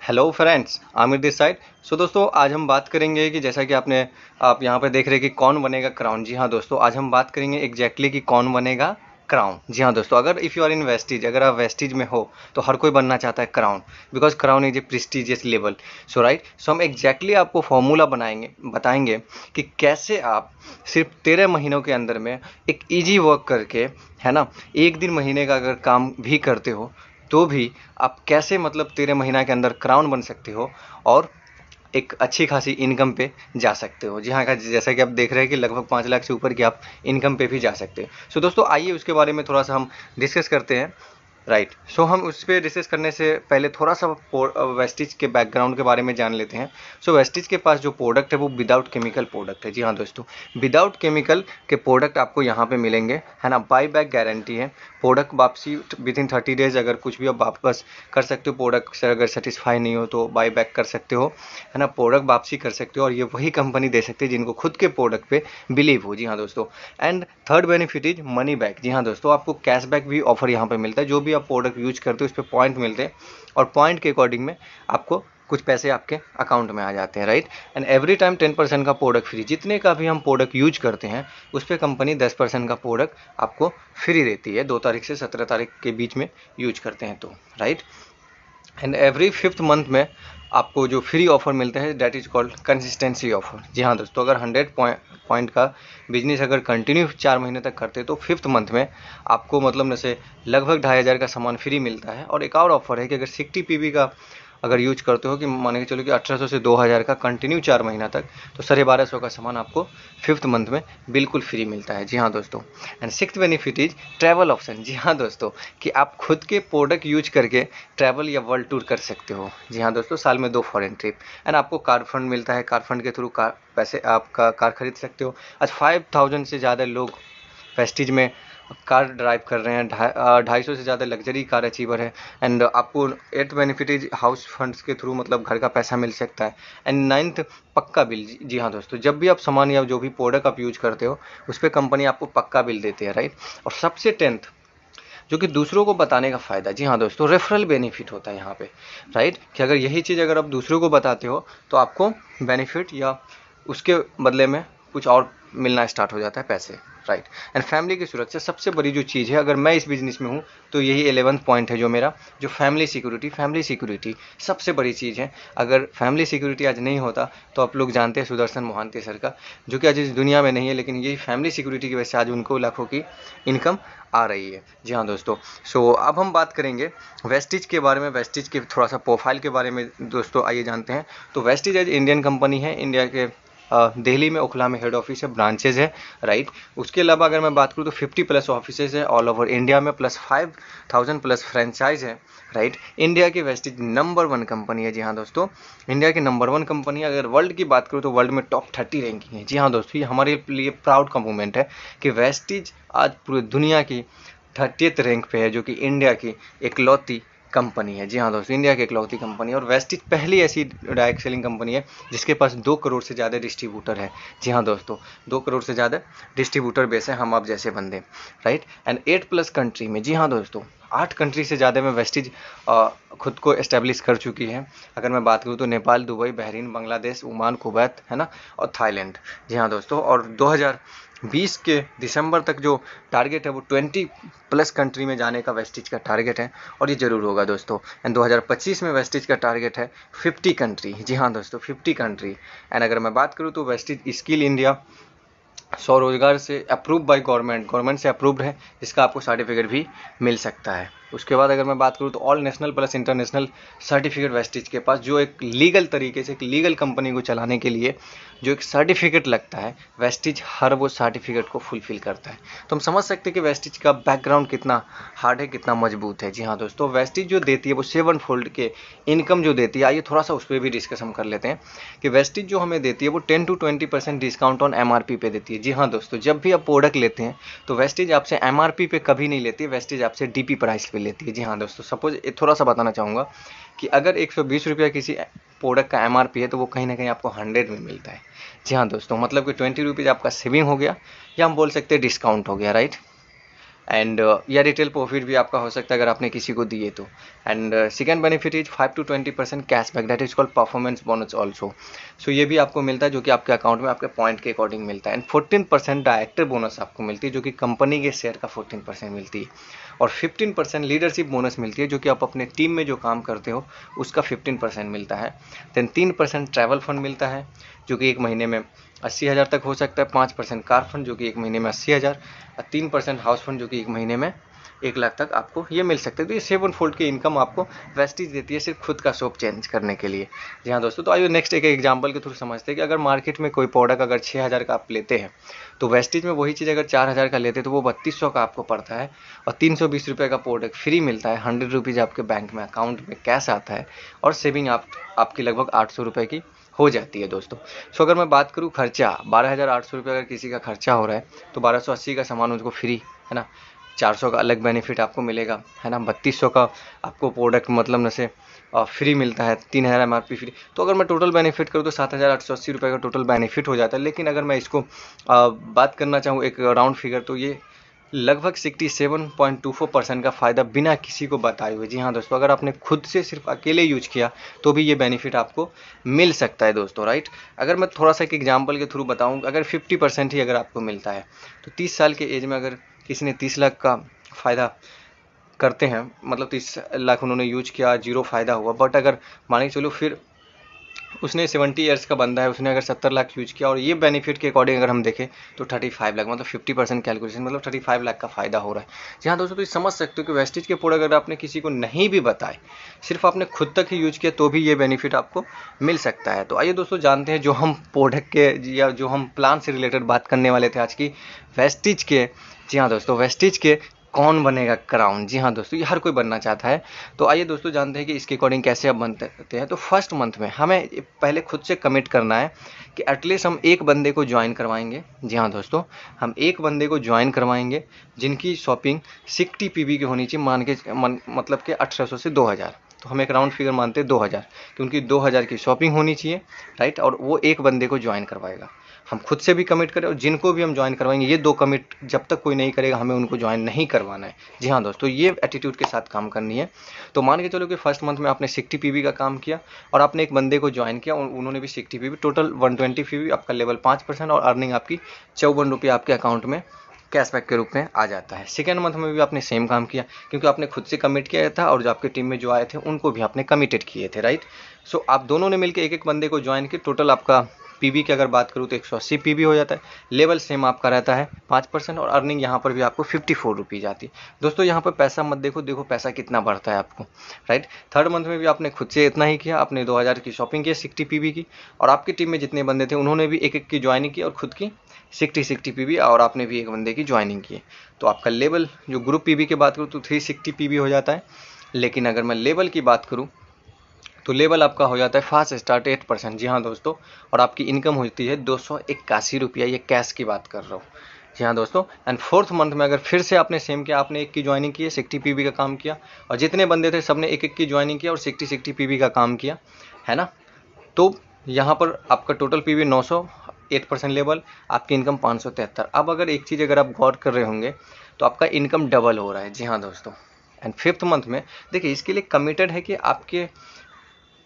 Hello friends, Aamir this side. So दोस्तों, आज हम बात करेंगे कि जैसा कि आप यहाँ पे देख रहे हैं कि कौन बनेगा क्राउन। जी हाँ दोस्तों, आज हम बात करेंगे एग्जैक्टली कि कौन बनेगा क्राउन। जी हाँ दोस्तों, अगर if you are in Vestige, अगर आप वेस्टीज में हो तो हर कोई बनना चाहता है crown, because crown is a prestigious level. So right, so हम एग्जैक्टली आपको फॉर्मूला बताएंगे कि कैसे आप सिर्फ 13 महीनों के अंदर में एक ईजी वर्क करके, है ना, एक दिन महीने का अगर काम भी करते हो तो भी आप कैसे मतलब 13 महीना के अंदर क्राउन बन सकते हो और एक अच्छी खासी इनकम पे जा सकते हो। जी हाँ, जैसा कि आप देख रहे हैं कि लगभग 5 लाख से ऊपर की आप इनकम पे भी जा सकते हैं। सो दोस्तों, आइए उसके बारे में थोड़ा सा हम डिस्कस करते हैं। राइट, सो हम उस पर डिस्कस करने से पहले थोड़ा सा वेस्टिज के बैकग्राउंड के बारे में जान लेते हैं। सो वेस्टिज के पास जो प्रोडक्ट है वो विदाउट केमिकल प्रोडक्ट है। जी हाँ दोस्तों, विदाउट केमिकल के प्रोडक्ट आपको यहाँ पे मिलेंगे, है ना। बाई बैक गारंटी है, प्रोडक्ट वापसी विद इन 30 डेज, अगर कुछ भी आप वापस कर सकते हो, प्रोडक्ट से अगर सेटिस्फाई नहीं हो तो बाई बैक कर सकते हो, है ना, प्रोडक्ट वापसी कर सकते हो। और ये वही कंपनी दे सकती है जिनको खुद के प्रोडक्ट पे बिलीव हो। जी हाँ दोस्तों, and third benefit is money back. जी हाँ दोस्तों, आपको कैशबैक भी ऑफर यहाँ पे मिलता है। जो भी आप प्रोडक्ट यूज करते हो उस पर पॉइंट मिलते हैं और पॉइंट के अकॉर्डिंग में आपको कुछ पैसे आपके अकाउंट में आ जाते हैं। राइट, एंड एवरी टाइम 10% का प्रोडक्ट फ्री। जितने का भी हम प्रोडक्ट यूज करते हैं उस पर कंपनी 10% का प्रोडक्ट आपको फ्री देती है, 2 तारीख से 17 तारीख के बीच में यूज करते हैं तो। Right, and every 5th month में आपको जो फ्री ऑफर मिलता है that is called consistency offer. जी हाँ दोस्तों, अगर 100 पॉइंट का बिजनेस अगर कंटिन्यू 4 महीने तक करते तो 5th मंथ में आपको मतलब जैसे लगभग 2,500 का सामान फ्री मिलता है। और एक और ऑफर है कि अगर 60 पीबी का अगर यूज करते हो, कि मान के चलो कि 1800 से 2000 का कंटिन्यू 4 महीना तक, तो 1250 का सामान आपको 5th मंथ में बिल्कुल फ्री मिलता है। जी हाँ दोस्तों, and 6th benefit is travel option. जी हाँ दोस्तों, कि आप खुद के प्रोडक्ट यूज करके ट्रैवल या वर्ल्ड टूर कर सकते हो। जी हाँ दोस्तों, साल में 2 फॉरेन ट्रिप, एंड आपको कार फंड मिलता है। कार फंड के थ्रू कार पैसे आपका कार खरीद सकते हो। आज 5000 से ज़्यादा लोग वेस्टीज में कार ड्राइव कर रहे हैं। 250 से ज़्यादा लग्जरी कार अचीवर है। एंड आपको 8th benefit is house funds के थ्रू मतलब घर का पैसा मिल सकता है। एंड 9th पक्का बिल। जी हाँ दोस्तों, जब भी आप सामान या जो भी प्रोडक्ट आप यूज करते हो उस पर कंपनी आपको पक्का बिल देती है। राइट, और सबसे 10th जो कि दूसरों को बताने का फ़ायदा। जी हाँ दोस्तों, रेफरल बेनिफिट होता है यहाँ पे। राइट, कि अगर यही चीज़ अगर आप दूसरों को बताते हो तो आपको बेनिफिट या उसके बदले में कुछ और मिलना स्टार्ट हो जाता है, पैसे। राइट, एंड फैमिली की सुरक्षा सबसे बड़ी जो चीज़ है, अगर मैं इस बिजनेस में हूँ तो यही 11th पॉइंट है जो मेरा, जो फैमिली सिक्योरिटी सबसे बड़ी चीज़ है। अगर फैमिली सिक्योरिटी आज नहीं होता तो आप लोग जानते हैं सुदर्शन मोहांती सर का, जो कि आज इस दुनिया में नहीं है, लेकिन यही फैमिली सिक्योरिटी की वजह से आज उनको लाखों की इनकम आ रही है। जी हाँ दोस्तों, सो अब हम बात करेंगे वेस्टीज के बारे में, वेस्टीज के थोड़ा सा प्रोफाइल के बारे में। दोस्तों आइए जानते हैं। तो वेस्टीज एज इंडियन कंपनी है, इंडिया के दिल्ली में ओखला में हेड ऑफिस है, ब्रांचेज है। राइट, उसके अलावा अगर मैं बात करूँ तो 50+ ऑफिसेज है ऑल ओवर इंडिया में, प्लस 5000+ फ्रेंचाइज है। राइट, इंडिया की वेस्टीज नंबर 1 कंपनी है। जी हाँ दोस्तों, इंडिया की नंबर 1 कंपनी है। अगर वर्ल्ड की बात करूँ तो वर्ल्ड में टॉप 30 रैंकिंग है। जी हाँ दोस्तों, ये हमारे लिए प्राउड का मोमेंट है कि वेस्टीज आज पूरी दुनिया की 30th रैंक पे है, जो कि इंडिया की इकलौती कंपनी है। जी हाँ दोस्तों, इंडिया की इकलौती कंपनी है। और वेस्टीज पहली ऐसी डायरेक्ट सेलिंग कंपनी है जिसके पास 2 करोड़ से ज़्यादा डिस्ट्रीब्यूटर है। जी हाँ दोस्तों, 2 करोड़ से ज़्यादा डिस्ट्रीब्यूटर बेस है हम आप जैसे बंदे। राइट, एंड 8+ कंट्री में, जी हाँ दोस्तों, 8 कंट्री से ज़्यादा में वेस्टीज खुद को एस्टेब्लिश कर चुकी है। अगर मैं बात करूँ तो Nepal, Dubai, Bahrain, Bangladesh, Oman, Kuwait, है ना, और थाईलैंड। जी हाँ दोस्तों, और 2020 के दिसंबर तक जो टारगेट है वो 20+ कंट्री में जाने का वेस्टीज का टारगेट है, और ये जरूर होगा दोस्तों। एंड 2025 में वेस्टीज का टारगेट है 50 कंट्री। जी हाँ दोस्तों, 50 कंट्री। एंड अगर मैं बात करूँ तो वेस्टीज स्किल इंडिया स्वरोजगार से अप्रूव बाय गवर्नमेंट से अप्रूव्ड है, जिसका आपको सर्टिफिकेट भी मिल सकता है। उसके बाद अगर मैं बात करूँ तो all national plus international certificate Vestige के पास, जो एक लीगल तरीके से एक लीगल कंपनी को चलाने के लिए जो एक सर्टिफिकेट लगता है, वेस्टीज हर वो सर्टिफिकेट को फुलफिल करता है। तो हम समझ सकते हैं कि वेस्टीज का बैकग्राउंड कितना हार्ड है, कितना मजबूत है। जी हाँ दोस्तों, वेस्टीज जो देती है वो 7 फोल्ड के इनकम जो देती है, आइए थोड़ा सा उस पर भी डिस्कस हम कर लेते हैं कि वेस्टीज जो हमें देती है वो 10 to 20% डिस्काउंट ऑन MRP पे देती है। जी हाँ दोस्तों, जब भी आप प्रोडक्ट लेते हैं तो वेस्टीज आपसे MRP पे कभी नहीं लेती है, वेस्टीज आपसे DP प्राइस पे लेती है। जी हाँ दोस्तों, सपोज थोड़ा सा बताना चाहूँगा कि अगर 120 रुपया किसी प्रोडक्ट का MRP है तो वो कहीं ना कहीं आपको 100 में मिलता है। जी हाँ दोस्तों, मतलब कि 20 रुपीज़ आपका सेविंग हो गया, या हम बोल सकते हैं डिस्काउंट हो गया। राइट, एंड या रिटेल प्रॉफिट भी आपका हो सकता है अगर आपने किसी को दिए तो। And second benefit is 5 to 20% cashback, that is called performance bonus also. So ये भी आपको मिलता है जो कि आपके अकाउंट में आपके पॉइंट के अकॉर्डिंग मिलता है। एंड 14% डायरेक्टर बोनस आपको मिलती है जो कि कंपनी के शेयर का 14% मिलती है। और 15% लीडरशिप बोनस मिलती है जो कि आप अपने टीम में जो काम करते हो उसका 15% मिलता है। देन 3% ट्रैवल फंड मिलता है जो कि एक महीने में 80,000 तक हो सकता है। 5% कार फंड जो कि एक महीने में 80,000, और 3% हाउस फंड जो कि एक महीने में 1 लाख तक आपको ये मिल सकता है। तो ये 7 फोल्ड की इनकम आपको वेस्टिज देती है सिर्फ खुद का शॉप चेंज करने के लिए। जी हाँ दोस्तों, तो आइए नेक्स्ट एक एग्जांपल के थ्रू समझते हैं कि अगर मार्केट में कोई प्रोडक्ट अगर 6,000 का आप लेते हैं तो वेस्टिज में वही चीज़ अगर 4,000 का लेते हैं तो वो 3200 का आपको पड़ता है, और 320 रुपये का प्रोडक्ट फ्री मिलता है। 100 रुपीज़ आपके बैंक में अकाउंट में कैश आता है, और सेविंग आपकी लगभग 800 रुपये की हो जाती है दोस्तों। सो अगर मैं बात करूँ खर्चा, 12,800 रुपये अगर किसी का खर्चा हो रहा है तो 1280 का सामान उसको फ्री है ना, 400 का अलग बेनिफिट आपको मिलेगा है ना, 3200 का आपको प्रोडक्ट मतलब जैसे फ्री मिलता है, 3,000 MRP फ्री। तो अगर मैं टोटल बेनिफिट करूँ तो 7,880 रुपये का टोटल बेनिफिट हो जाता है। लेकिन अगर मैं इसको बात करना चाहूँ एक राउंड फिगर, तो ये लगभग 67.24% का फ़ायदा बिना किसी को बताए हुए। जी हाँ दोस्तों, अगर आपने खुद से सिर्फ अकेले यूज किया तो भी ये बेनिफिट आपको मिल सकता है दोस्तों, राइट। अगर मैं थोड़ा सा एक एग्जांपल के थ्रू बताऊं, अगर 50% ही अगर आपको मिलता है तो 30 साल के एज में अगर किसी ने 30 लाख का फ़ायदा करते हैं, मतलब 30 लाख उन्होंने यूज किया, जीरो फ़ायदा हुआ। बट अगर मान के चलो फिर उसने 70 ईयर्स का बंदा है, उसने अगर 70 लाख यूज किया, और ये बेनिफिट के अकॉर्डिंग अगर हम देखें तो 35 लाख, मतलब 50% कैलकुलेशन मतलब 35 लाख का फायदा हो रहा है। जी हाँ दोस्तों, तो ये समझ सकते हो कि वेस्टेज के प्रोडक्ट अगर आपने किसी को नहीं भी बताए, सिर्फ आपने खुद तक ही यूज किया तो भी ये बेनिफिट आपको मिल सकता है। तो आइए दोस्तों जानते हैं जो हम प्रोडक्ट के या जो हम प्लान से रिलेटेड बात करने वाले थे आज की, वेस्टेज के। जी हाँ दोस्तों, वेस्टेज के कौन बनेगा क्राउन। जी हाँ दोस्तों, ये हर कोई बनना चाहता है। तो आइए दोस्तों जानते हैं कि इसके अकॉर्डिंग कैसे आप बनते हैं। तो फर्स्ट मंथ में हमें पहले खुद से कमिट करना है कि एटलीस्ट हम एक बंदे को ज्वाइन करवाएंगे। जी हाँ दोस्तों, हम एक बंदे को ज्वाइन करवाएंगे जिनकी शॉपिंग 60 PB की होनी चाहिए, मतलब कि 1800 से 2000। तो हम एक राउंड फिगर मानते हैं 2000 कि उनकी 2000 की शॉपिंग होनी चाहिए, राइट। और वो एक बंदे को ज्वाइन करवाएगा। हम खुद से भी कमिट करें और जिनको भी हम ज्वाइन करवाएंगे, ये 2 कमिट जब तक कोई नहीं करेगा हमें उनको ज्वाइन नहीं करवाना है। जी हाँ दोस्तों, ये एटीट्यूड के साथ काम करनी है। तो मान के चलो कि फर्स्ट मंथ में आपने 60 PB का काम किया और आपने एक बंदे को ज्वाइन किया, उन्होंने भी 60 PB, टोटल 120 PB, आपका लेवल 5% और अर्निंग आपकी 54 रुपये आपके अकाउंट में कैशबैक के रूप में आ जाता है। सेकेंड मंथ में भी आपने सेम काम किया क्योंकि आपने खुद से कमिट किया था और जो आपके टीम में जो आए थे उनको भी आपने कमिटेड किए थे, राइट। सो आप दोनों ने मिलकर एक एक बंदे को ज्वाइन किया। टोटल आपका पीबी की अगर बात करूँ तो 180 पीबी हो जाता है। लेवल सेम आपका रहता है 5% और अर्निंग यहाँ पर भी आपको 54 रुपीज़ आती है। दोस्तों यहाँ पर पैसा मत देखो पैसा कितना बढ़ता है आपको, राइट। थर्ड मंथ में भी आपने खुद से इतना ही किया, आपने 2000 की शॉपिंग की 60 पीबी की, और आपकी टीम में जितने बंदे थे उन्होंने भी एक एक की ज्वाइनिंग की और खुद की 60 पीबी, और आपने भी एक बंदे की ज्वाइनिंग की। तो आपका लेवल जो ग्रुप पीबी की बात करूँ तो 360 पीबी हो जाता है। लेकिन अगर मैं लेवल की बात करूँ तो लेवल आपका हो जाता है फास्ट स्टार्ट 8%। जी हाँ दोस्तों, और आपकी इनकम होती है 281 रुपया, ये कैश की बात कर रहा हूँ। जी हाँ दोस्तों, एंड फोर्थ मंथ में अगर फिर से आपने सेम किया, आपने एक की ज्वाइनिंग की है, 60 पीबी का काम किया, और जितने बंदे थे सबने एक एक की ज्वाइनिंग किया और 60 पीबी का काम किया, है ना। तो यहाँ पर आपका टोटल पीबी 900, 8% लेवल, आपकी इनकम 573। अब अगर एक चीज़ अगर आप गौर कर रहे होंगे तो आपका इनकम डबल हो रहा है। जी हाँ दोस्तों, एंड फिफ्थ मंथ में देखिए इसके लिए कमिटेड है कि आपके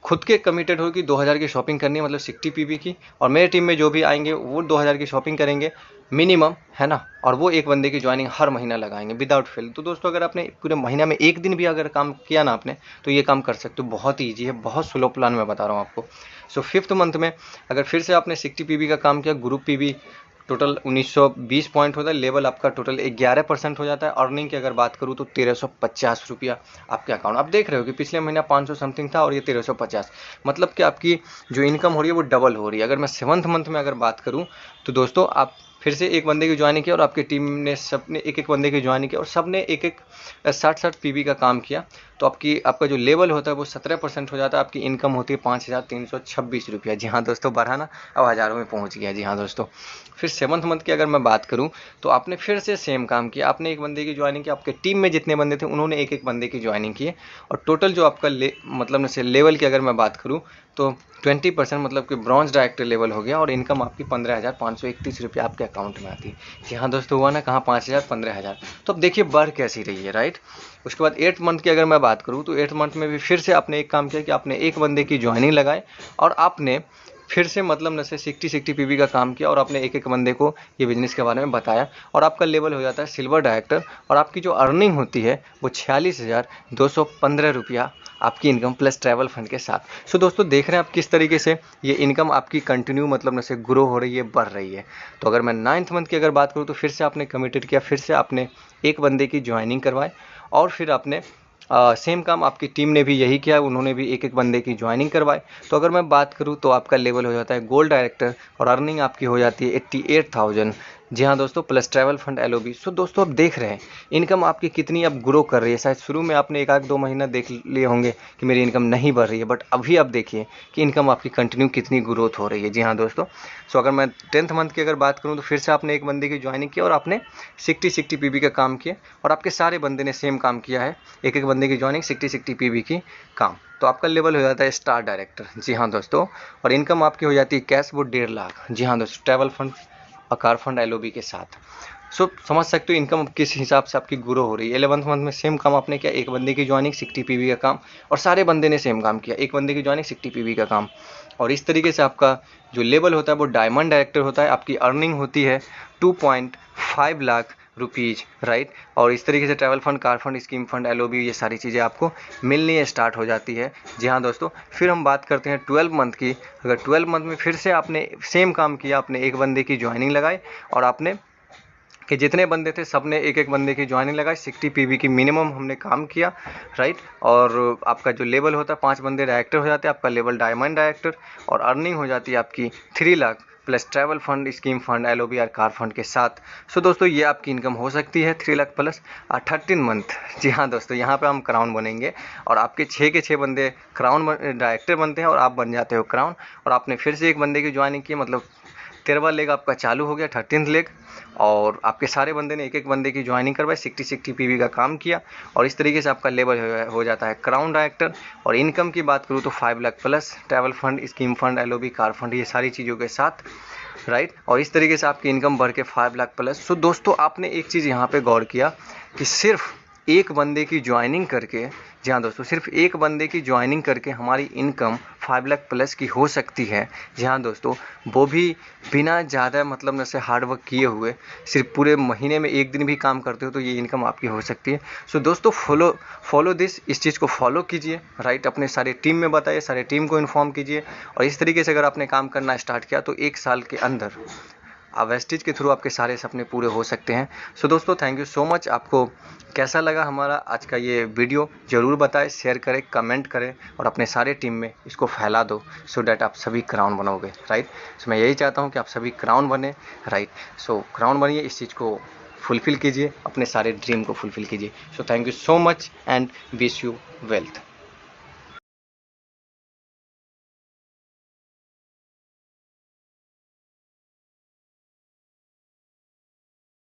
खुद के कमिटेड हो कि 2000 की शॉपिंग करनी है, मतलब 60 पीबी की, और मेरे टीम में जो भी आएंगे वो 2000 की शॉपिंग करेंगे मिनिमम, है ना। और वो एक बंदे की ज्वाइनिंग हर महीना लगाएंगे विदाउट फेल। तो दोस्तों अगर आपने पूरे महीना में एक दिन भी अगर काम किया ना आपने, तो ये काम कर सकते हो। बहुत ईजी है, बहुत स्लो प्लान में बता रहा हूँ आपको। सो फिफ्थ मंथ में अगर फिर से आपने 60 पीबी का काम किया, ग्रुप पीबी टोटल 1920 पॉइंट होता है, लेवल आपका टोटल 11% हो जाता है। अर्निंग की अगर बात करूँ तो 1350 रुपया आपके अकाउंट। आप देख रहे हो कि पिछले महीना 500 समथिंग था और ये 1350, मतलब कि आपकी जो इनकम हो रही है वो डबल हो रही है। अगर मैं सेवन्थ मंथ में अगर बात करूँ तो दोस्तों आप फिर से एक बंदे की ज्वाइनिंग किया और आपकी टीम ने सबने एक एक बंदे की ज्वाइनिंग किया और सबने एक एक 60 पीबी का काम किया, तो आपका जो लेवल होता है वो 17% हो जाता है। आपकी इनकम होती है 5326 रुपया। जी हाँ दोस्तों, बढ़ाना अब हज़ारों में पहुंच गया। जी हाँ दोस्तों, फिर सेवन्थ मंथ की अगर मैं बात करूं तो आपने फिर से सेम काम किया, आपने एक बंदे की ज्वाइनिंग की, आपके टीम में जितने बंदे थे उन्होंने एक एक बंदे की ज्वाइनिंग की, और टोटल जो आपका मतलब जैसे लेवल की अगर मैं बात करूं तो 20% मतलब कि ब्रॉन्ज डायरेक्टर लेवल हो गया, और इनकम आपकी 15,531 रुपया आपके अकाउंट में आती है। जी हाँ दोस्तों, हुआ ना कहाँ 5,000 15,000। तो अब देखिए बढ़ कैसी रही है, राइट। उसके बाद 8 मंथ की अगर मैं बात करूँ तो 8 मंथ में भी फिर से आपने एक काम किया कि आपने एक बंदे की ज्वाइनिंग लगाए और आपने फिर से मतलब न से 60 पीवी का काम किया और आपने एक एक बंदे को ये बिजनेस के बारे में बताया और आपका लेवल हो जाता है सिल्वर डायरेक्टर और आपकी जो अर्निंग होती है वो 46,215 रुपया आपकी इनकम प्लस ट्रैवल फंड के साथ। सो दोस्तों देख रहे हैं आप किस तरीके से ये इनकम आपकी कंटिन्यू मतलब न से ग्रो हो रही है, बढ़ रही है। तो अगर मैं 9th मंथ की अगर बात करूँ तो फिर से आपने कमिटेड किया, फिर से आपने एक बंदे की ज्वाइनिंग करवाई और फिर आपने सेम काम आपकी टीम ने भी यही किया, उन्होंने भी एक एक बंदे की ज्वाइनिंग करवाई। तो अगर मैं बात करूं तो आपका लेवल हो जाता है गोल्ड डायरेक्टर और अर्निंग आपकी हो जाती है 88,000। जी हाँ दोस्तों, प्लस ट्रैवल फंड एलओबी। सो दोस्तों अब देख रहे हैं इनकम आपकी कितनी अब ग्रो कर रही है। शायद शुरू में आपने एक आध 2 महीना देख लिए होंगे कि मेरी इनकम नहीं बढ़ रही है, बट अभी आप देखिए कि इनकम आपकी कंटिन्यू कितनी ग्रोथ हो रही है। जी हाँ दोस्तों, सो अगर मैं 10th मंथ की अगर बात करूँ तो फिर से आपने एक बंदे की ज्वाइनिंग की और आपने 60 पीवी का काम किया और आपके सारे बंदे ने सेम काम किया है, एक एक बंदे की ज्वाइनिंग 60 पीवी की काम। तो आपका लेवल हो जाता है स्टार डायरेक्टर। जी हाँ दोस्तों, और इनकम आपकी हो जाती है कैश वो 1.5 लाख। जी हाँ दोस्तों, ट्रैवल फंड और कार फंड एलओबी के साथ। सो समझ सकते हो इनकम किस हिसाब से आपकी ग्रो हो रही है। 11th मंथ में सेम काम आपने किया, एक बंदे की ज्वाइनिंग 60 पीवी का काम और सारे बंदे ने सेम काम किया, एक बंदे की ज्वाइनिंग 60 पीवी का काम। और इस तरीके से आपका जो लेवल होता है वो डायमंड डायरेक्टर होता है। आपकी अर्निंग होती है 2.5 लाख रुपीज़, राइट। और इस तरीके से travel fund, car fund, scheme fund, LOB, ये सारी चीज़ें आपको मिलनी स्टार्ट हो जाती है। जी हाँ दोस्तों, फिर हम बात करते हैं 12 मंथ की। अगर 12 मंथ में फिर से आपने सेम काम किया, आपने एक बंदे की ज्वाइनिंग लगाई और आपने कि जितने बंदे थे सब ने एक एक बंदे की ज्वाइनिंग लगाई, 60 पीवी की मिनिमम हमने काम किया, राइट। और आपका जो लेवल होता है 5 बंदे डायरेक्टर हो जाते हैं, आपका लेवल डायमंड डायरेक्टर और अर्निंग हो जाती है आपकी 3 lakh plus travel fund, scheme fund, LOB और कार फंड के साथ। सो दोस्तों ये आपकी इनकम हो सकती है 3 लाख प्लस 13 मंथ। जी हाँ दोस्तों, यहाँ पे हम क्राउन बनेंगे और आपके 6 के 6 बंदे क्राउन डायरेक्टर बनते हैं और आप बन जाते हो क्राउन। और आपने फिर से एक बंदे की ज्वाइनिंग की, मतलब 13वां लेग आपका चालू हो गया, 13th लेग। और आपके सारे बंदे ने एक एक बंदे की ज्वाइनिंग करवाई, 60 पीवी का काम किया और इस तरीके से आपका लेवल हो जाता है क्राउन डायरेक्टर। और इनकम की बात करूँ तो 5 lakh plus travel fund, scheme fund, LOB, car fund, ये सारी चीज़ों के साथ, राइट। और इस तरीके से आपकी इनकम बढ़ के 5 लाख प्लस। सो दोस्तों आपने एक चीज़ यहाँ पे गौर किया कि सिर्फ एक बंदे की ज्वाइनिंग करके, जी हाँ दोस्तों, सिर्फ एक बंदे की ज्वाइनिंग करके हमारी इनकम 5 लाख प्लस की हो सकती है। जी हाँ दोस्तों, वो भी बिना ज़्यादा मतलब न से हार्ड वर्क किए हुए। सिर्फ पूरे महीने में एक दिन भी काम करते हो तो ये इनकम आपकी हो सकती है। सो दोस्तों फॉलो दिस, इस चीज़ को फॉलो कीजिए, राइट। अपने सारे टीम में बताइए, सारे टीम को इन्फॉर्म कीजिए और इस तरीके से अगर आपने काम करना स्टार्ट किया तो 1 साल के अंदर वेस्टेज के थ्रू आपके सारे सपने पूरे हो सकते हैं। सो दोस्तों थैंक यू सो मच। आपको कैसा लगा हमारा आज का ये वीडियो ज़रूर बताएं, शेयर करें, कमेंट करें और अपने सारे टीम में इसको फैला दो सो डैट आप सभी क्राउन बनोगे, राइट। सो मैं यही चाहता हूँ कि आप सभी क्राउन बने, राइट। सो क्राउन बनिए, इस चीज़ को फुलफ़िल कीजिए, अपने सारे ड्रीम को फुलफ़िल कीजिए। So thank you so much and wish you wealth.